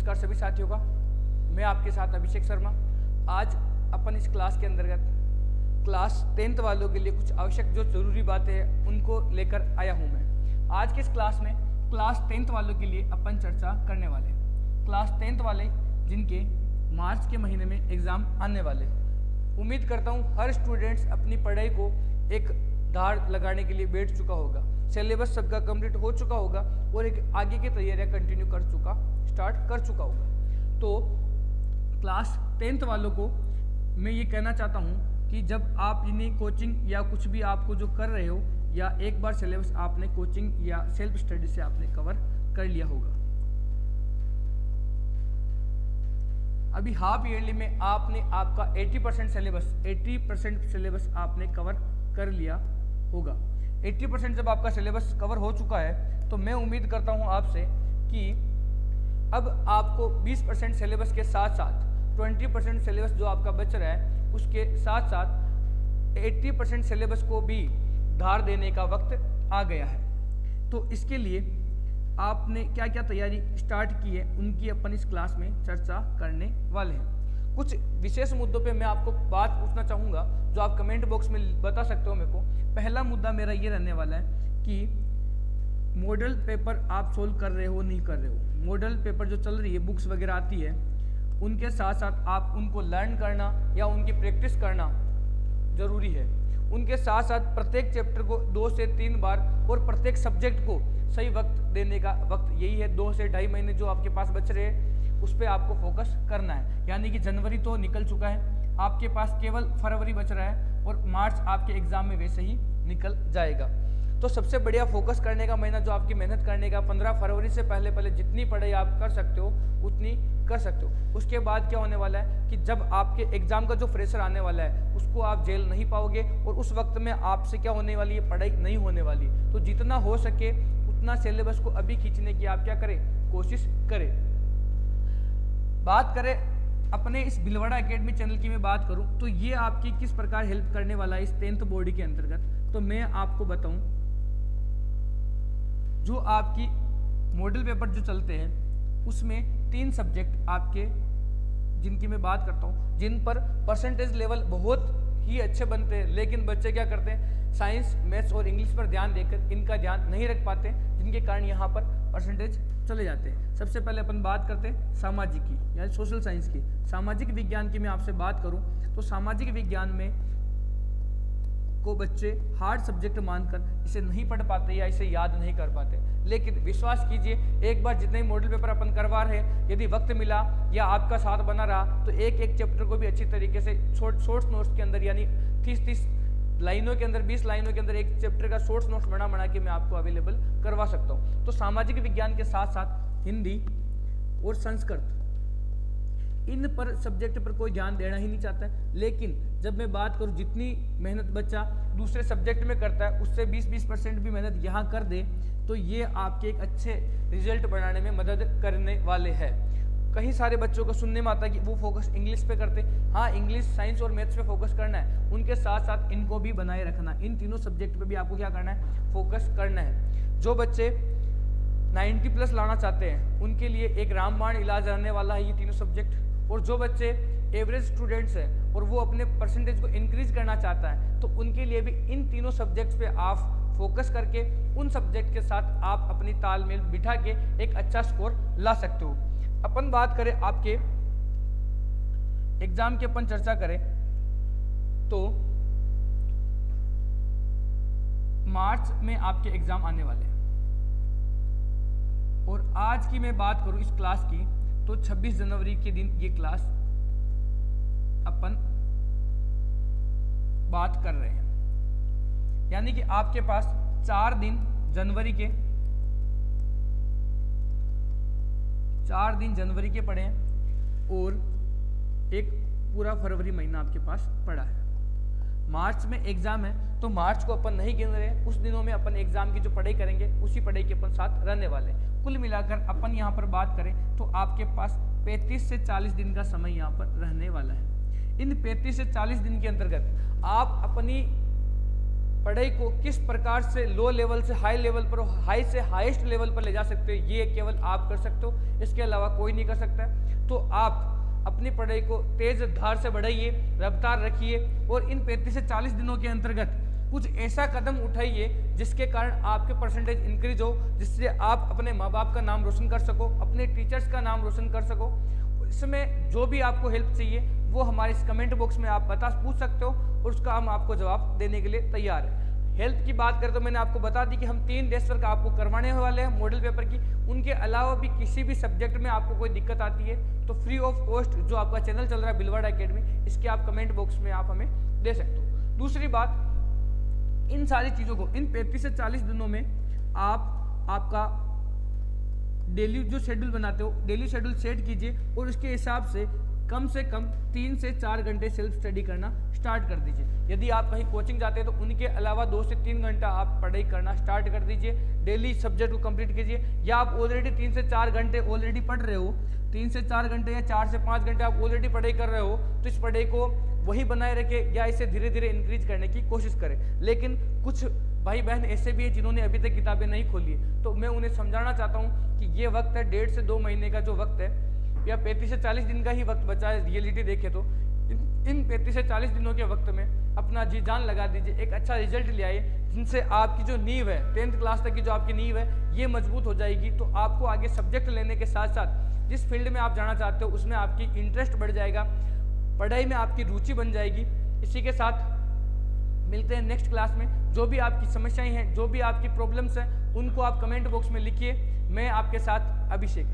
नमस्कार सभी साथियों का। मैं आपके साथ अभिषेक शर्मा। आज अपन इस क्लास के अंतर्गत क्लास 10th वालों के लिए कुछ आवश्यक जो जरूरी बातें हैं उनको लेकर आया हूं। मैं आज के इस क्लास में क्लास 10th वालों के लिए अपन चर्चा करने वाले क्लास 10th वाले जिनके मार्च के महीने में एग्ज़ाम आने वाले। उम्मीद करता हूं हर स्टूडेंट्स अपनी पढ़ाई को एक धार लगाने के लिए बैठ चुका होगा, सिलेबस सबका कंप्लीट हो चुका होगा और एक आगे की तैयारियां कंटिन्यू स्टार्ट कर चुका होगा। तो क्लास 10th वालों को मैं ये कहना चाहता हूँ कि जब आप इन्हें कोचिंग या कुछ भी आपको जो कर रहे हो या एक बार सिलेबस आपने कोचिंग या सेल्फ स्टडी से आपने कवर कर लिया होगा। अभी हाफ ईयरली में आपने आपका 80% सिलेबस आपने कवर कर लिया होगा। 80% जब आपका सिलेबस कवर हो चुका है तो मैं उम्मीद करता हूं आपसे कि अब आपको 20% सिलेबस के साथ साथ 20% सिलेबस जो आपका बच रहा है उसके साथ साथ 80% सिलेबस को भी धार देने का वक्त आ गया है। तो इसके लिए आपने क्या क्या तैयारी स्टार्ट की है उनकी अपन इस क्लास में चर्चा करने वाले हैं। कुछ विशेष मुद्दों पे मैं आपको बात पूछना चाहूँगा जो आप कमेंट बॉक्स में बता सकते हो मेरे को। पहला मुद्दा मेरा ये रहने वाला है कि मॉडल पेपर आप सोल्व कर रहे हो नहीं कर रहे हो। मॉडल पेपर जो चल रही है, बुक्स वगैरह आती है, उनके साथ साथ आप उनको लर्न करना या उनकी प्रैक्टिस करना ज़रूरी है। उनके साथ साथ प्रत्येक चैप्टर को 2 से 3 बार और प्रत्येक सब्जेक्ट को सही वक्त देने का वक्त यही है। 2 से 2.5 महीने जो आपके पास बच रहे हैं उस पर आपको फोकस करना है। यानी कि जनवरी तो निकल चुका है, आपके पास केवल फरवरी बच रहा है और मार्च आपके एग्जाम में वैसे ही निकल जाएगा। तो सबसे बढ़िया फोकस करने का महीना जो आपकी मेहनत करने का 15 फरवरी से पहले जितनी पढ़ाई आप कर सकते हो उतनी कर सकते हो। उसके बाद क्या होने वाला है कि जब आपके एग्जाम का जो प्रेशर आने वाला है उसको आप झेल नहीं पाओगे और उस वक्त में आपसे क्या होने वाली है, पढ़ाई नहीं होने वाली। तो जितना हो सके उतना सिलेबस को अभी खींचने की आप क्या करें, कोशिश करें। बात करें अपने इस भिलवाड़ा एकेडमी चैनल की मैं बात करूं तो ये आपकी किस प्रकार हेल्प करने वाला है इस 10th बोर्ड के अंतर्गत। तो मैं आपको बताऊं, जो आपकी मॉडल पेपर जो चलते हैं उसमें 3 सब्जेक्ट आपके जिनकी मैं बात करता हूं जिन पर परसेंटेज लेवल बहुत ही अच्छे बनते हैं, लेकिन बच्चे क्या करते हैं, साइंस, मैथ्स और इंग्लिश पर ध्यान देकर इनका ध्यान नहीं रख पाते, जिनके कारण यहाँ पर परसेंटेज चले जाते हैं। सबसे पहले अपन बात करते हैं सामाजिक की यानी सोशल साइंस की। सामाजिक विज्ञान की मैं आपसे बात करूं तो सामाजिक विज्ञान में को बच्चे हार्ड सब्जेक्ट मानकर इसे नहीं पढ़ पाते या इसे याद नहीं कर पाते। लेकिन विश्वास कीजिए, एक बार जितने मॉडल पेपर अपन करवा रहे हैं, यदि वक्त मिला या आपका साथ बना रहा तो एक चैप्टर को भी अच्छी तरीके से शॉर्ट नोट्स के अंदर यानी 30 लाइनों के अंदर 20 लाइनों के अंदर एक चैप्टर का शॉर्ट नोट्स बना के मैं आपको अवेलेबल करवा सकता हूँ। तो सामाजिक विज्ञान के साथ साथ हिंदी और संस्कृत इन पर सब्जेक्ट पर कोई ध्यान देना ही नहीं चाहता है। लेकिन जब मैं बात करूं जितनी मेहनत बच्चा दूसरे सब्जेक्ट में करता है उससे 20% भी मेहनत यहाँ कर दे तो ये आपके एक अच्छे रिजल्ट बनाने में मदद करने वाले हैं। कई सारे बच्चों को सुनने में आता है कि वो फोकस इंग्लिश पे करते। हाँ, इंग्लिश, साइंस और मैथ्स पे फोकस करना है, उनके साथ साथ इनको भी बनाए रखना। इन तीनों सब्जेक्ट पे भी आपको क्या करना है, फोकस करना है। जो बच्चे 90+ लाना चाहते हैं उनके लिए एक रामबाण इलाज रहने वाला है ये तीनों सब्जेक्ट। और जो बच्चे एवरेज स्टूडेंट्स हैं और वो अपने परसेंटेज को इंक्रीज करना चाहता है तो उनके लिए भी इन तीनों सब्जेक्ट्स पे आप फोकस करके उन सब्जेक्ट के साथ आप अपनी तालमेल बिठा के एक अच्छा स्कोर ला सकते हो। अपन बात करें आपके एग्जाम की, अपन चर्चा करें तो मार्च में आपके एग्जाम आने वाले हैं और आज की मैं बात करूं इस क्लास की तो 26 जनवरी के दिन ये क्लास अपन बात कर रहे हैं। यानी कि आपके पास 4 दिन जनवरी के पड़े हैं और एक पूरा फरवरी महीना आपके पास पड़ा है। मार्च में एग्जाम है तो मार्च को अपन नहीं गिन रहे, उस दिनों में अपन एग्जाम की जो पढ़ाई करेंगे उसी पढ़ाई के अपन साथ रहने वाले हैं। कुल मिलाकर अपन यहाँ पर बात करें तो आपके पास 35 से 40 दिन का समय यहाँ पर रहने वाला है। इन 35 से 40 दिन के अंतर्गत आप अपनी पढ़ाई को किस प्रकार से लो लेवल से हाई लेवल पर, हाई से हाईएस्ट लेवल पर ले जा सकते हो, ये केवल आप कर सकते हो, इसके अलावा कोई नहीं कर सकता है। तो आप अपनी पढ़ाई को तेज धार से बढ़ाइए, रफ्तार रखिए और इन 35 से 40 दिनों के अंतर्गत कुछ ऐसा कदम उठाइए जिसके कारण आपके परसेंटेज इंक्रीज हो, जिससे आप अपने माँ बाप का नाम रोशन कर सको, अपने टीचर्स का नाम रोशन कर सको। इसमें जो भी आपको हेल्प चाहिए वो हमारे इस कमेंट बॉक्स में आप पूछ सकते हो और उसका हम आपको जवाब देने के लिए तैयार है। हेल्थ की बात करें तो मैंने आपको बता दी कि हम 3 टेस्ट वर्क आपको करवाने वाले हैं मॉडल पेपर की। उनके अलावा भी किसी भी सब्जेक्ट में आपको कोई दिक्कत आती है तो फ्री ऑफ कॉस्ट जो आपका चैनल चल रहा है बिलवाड़ा एकेडमी, इसके आप कमेंट बॉक्स में आप हमें दे सकते हो। दूसरी बात, इन सारी चीज़ों को इन 35 से 40 दिनों में आप आपका डेली जो शेड्यूल बनाते हो, डेली शेड्यूल सेट कीजिए और उसके हिसाब से कम 3 से 4 घंटे सेल्फ स्टडी करना स्टार्ट कर दीजिए। यदि आप कहीं कोचिंग जाते हैं तो उनके अलावा 2 से 3 घंटा आप पढ़ाई करना स्टार्ट कर दीजिए, डेली सब्जेक्ट को कंप्लीट कीजिए। या आप ऑलरेडी 3 से 4 घंटे ऑलरेडी पढ़ रहे हो, 3 से 4 घंटे या 4 से 5 घंटे आप ऑलरेडी पढ़ाई कर रहे हो, तो इस पढ़ाई को वही बनाए रखें या इसे धीरे धीरे इंक्रीज करने की कोशिश करें। लेकिन कुछ भाई बहन ऐसे भी हैं जिन्होंने अभी तक किताबें नहीं खोली है, तो मैं उन्हें समझाना चाहता हूँ कि ये वक्त है 1.5 से 2 महीने का जो वक्त है या 35 से 40 दिन का ही वक्त बचा है रियलिटी देखे तो। इन 35 से 40 दिनों के वक्त में अपना जी जान लगा दीजिए, एक अच्छा रिजल्ट ले आइए जिनसे आपकी जो नींव है 10th क्लास तक की जो आपकी नींव है ये मजबूत हो जाएगी। तो आपको आगे सब्जेक्ट लेने के साथ साथ जिस फील्ड में आप जाना चाहते हो उसमें आपकी इंटरेस्ट बढ़ जाएगा, पढ़ाई में आपकी रुचि बन जाएगी। इसी के साथ मिलते हैं नेक्स्ट क्लास में। जो भी आपकी समस्याएं हैं, जो भी आपकी प्रॉब्लम्स हैं, उनको आप कमेंट बॉक्स में लिखिए। मैं आपके साथ अभिषेक।